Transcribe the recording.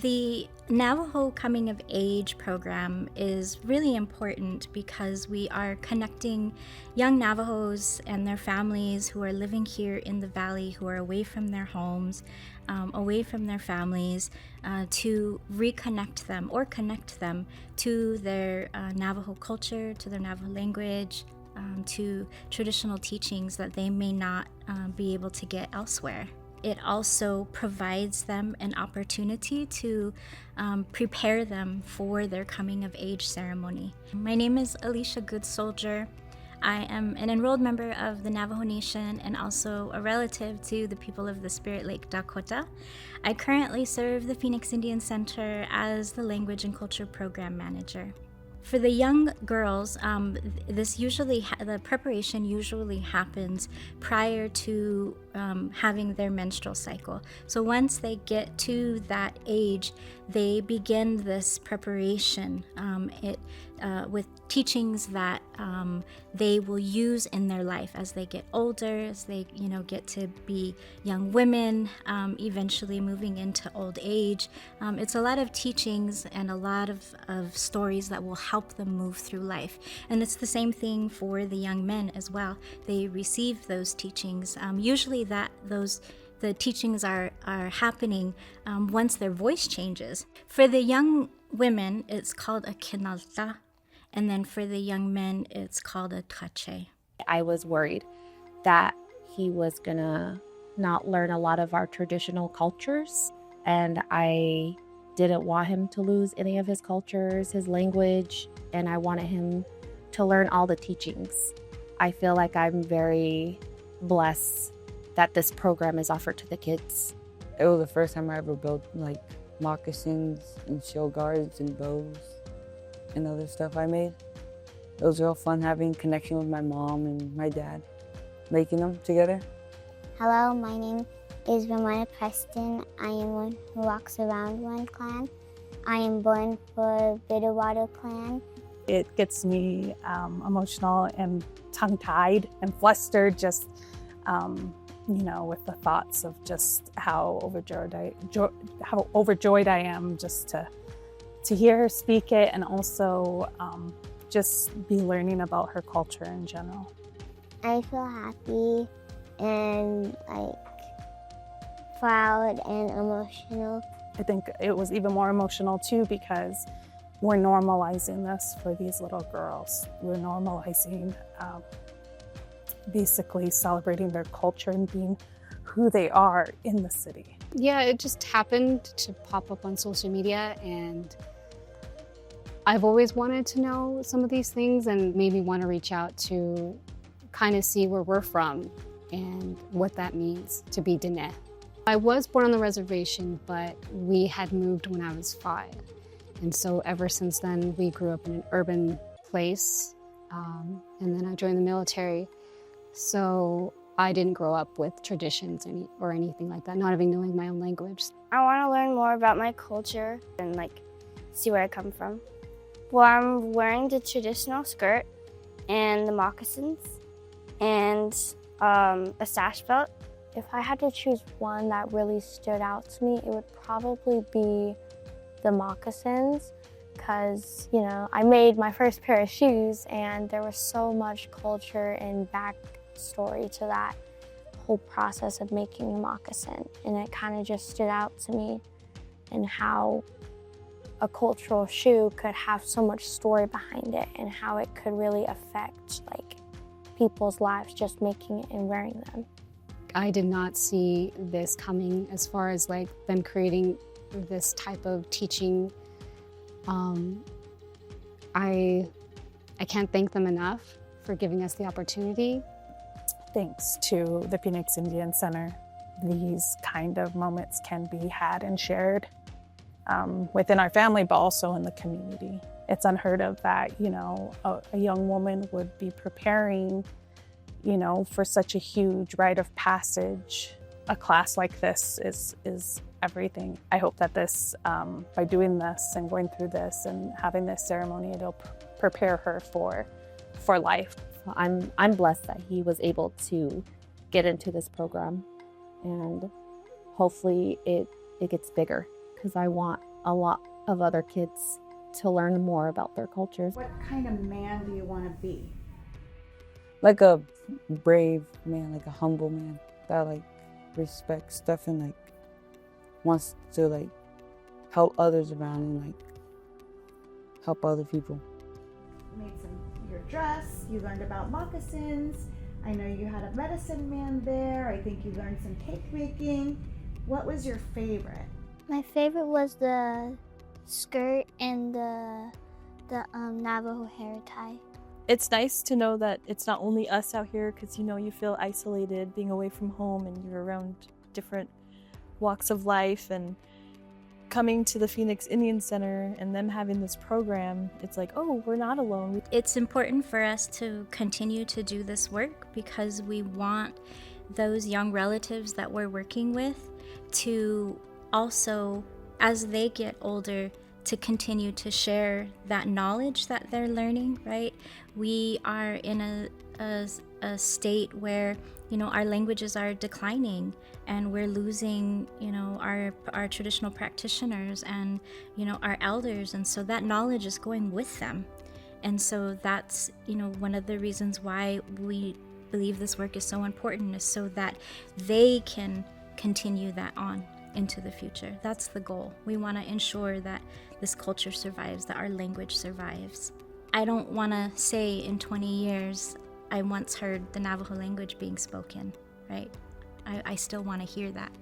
The Navajo Coming of Age program is really important because we are connecting young Navajos and their families who are living here in the valley, who are away from their homes, away from their families, to reconnect them or connect them to their Navajo culture, to their Navajo language, to traditional teachings that they may not be able to get elsewhere. It also provides them an opportunity to prepare them for their coming of age ceremony. My name is Alicia Good Soldier. I am an enrolled member of the Navajo Nation and also a relative to the people of the Spirit Lake, Dakota. I currently serve the Phoenix Indian Center as the Language and Culture Program Manager. For the young girls, the preparation usually happens prior to having their menstrual cycle. So once they get to that age, they begin this preparation with teachings that they will use in their life as they get older, as they get to be young women, eventually moving into old age. It's a lot of teachings and a lot of stories that will help them move through life. And it's the same thing for the young men as well. They receive those teachings. Usually the teachings are happening once their voice changes. For the young women, it's called a Kinaaldá, and then for the young men, it's called a Táchééh. I was worried that he was gonna not learn a lot of our traditional cultures, and I didn't want him to lose any of his cultures, his language, and I wanted him to learn all the teachings. I feel like I'm very blessed that this program is offered to the kids. It was the first time I ever built like moccasins and shield guards and bows and other stuff I made. It was real fun having connection with my mom and my dad, making them together. Hello, my name is Ramona Preston. I am one who walks around one clan. I am born for Bitterwater clan. It gets me emotional and tongue-tied and flustered just with the thoughts of just how overjoyed I am just to hear her speak it, and also just be learning about her culture in general. I feel happy and proud and emotional. I think it was even more emotional too because we're normalizing this for these little girls. We're normalizing basically celebrating their culture and being who they are in the city. Yeah, it just happened to pop up on social media, and I've always wanted to know some of these things and maybe want to reach out to kind of see where we're from and what that means to be Dine. I was born on the reservation, but we had moved when I was 5. And so ever since then, we grew up in an urban place, and then I joined the military. So I didn't grow up with traditions or anything like that, not even knowing my own language. I want to learn more about my culture and see where I come from. Well, I'm wearing the traditional skirt and the moccasins and a sash belt. If I had to choose one that really stood out to me, it would probably be the moccasins, because I made my first pair of shoes and there was so much culture and backstory to that whole process of making a moccasin, and it kind of just stood out to me, and how a cultural shoe could have so much story behind it and how it could really affect people's lives just making it and wearing them. I did not see this coming as far as them creating this type of teaching. I can't thank them enough for giving us the opportunity. Thanks to the Phoenix Indian Center, these kind of moments can be had and shared within our family, but also in the community. It's unheard of that, a young woman would be preparing, for such a huge rite of passage. A class like this is everything. I hope that this, by doing this and going through this and having this ceremony, it'll prepare her for life. I'm blessed that he was able to get into this program, and hopefully it gets bigger, because I want a lot of other kids to learn more about their cultures. What kind of man do you want to be? Like a brave man, like a humble man that like respects stuff and like wants to like help others around and like help other people. You made your dress, you learned about moccasins. I know you had a medicine man there. I think you learned some cake making. What was your favorite? My favorite was the skirt and the Navajo hair tie. It's nice to know that it's not only us out here, because you feel isolated being away from home and you're around different walks of life, and coming to the Phoenix Indian Center and them having this program, it's like, oh, we're not alone. It's important for us to continue to do this work because we want those young relatives that we're working with to also, as they get older, to continue to share that knowledge that they're learning, right? We are in a state where, our languages are declining and we're losing, our traditional practitioners and, our elders. And so that knowledge is going with them. And so that's, one of the reasons why we believe this work is so important, is so that they can continue that on into the future. That's the goal. We want to ensure that this culture survives, that our language survives. I don't want to say in 20 years, I once heard the Navajo language being spoken, right? I still want to hear that.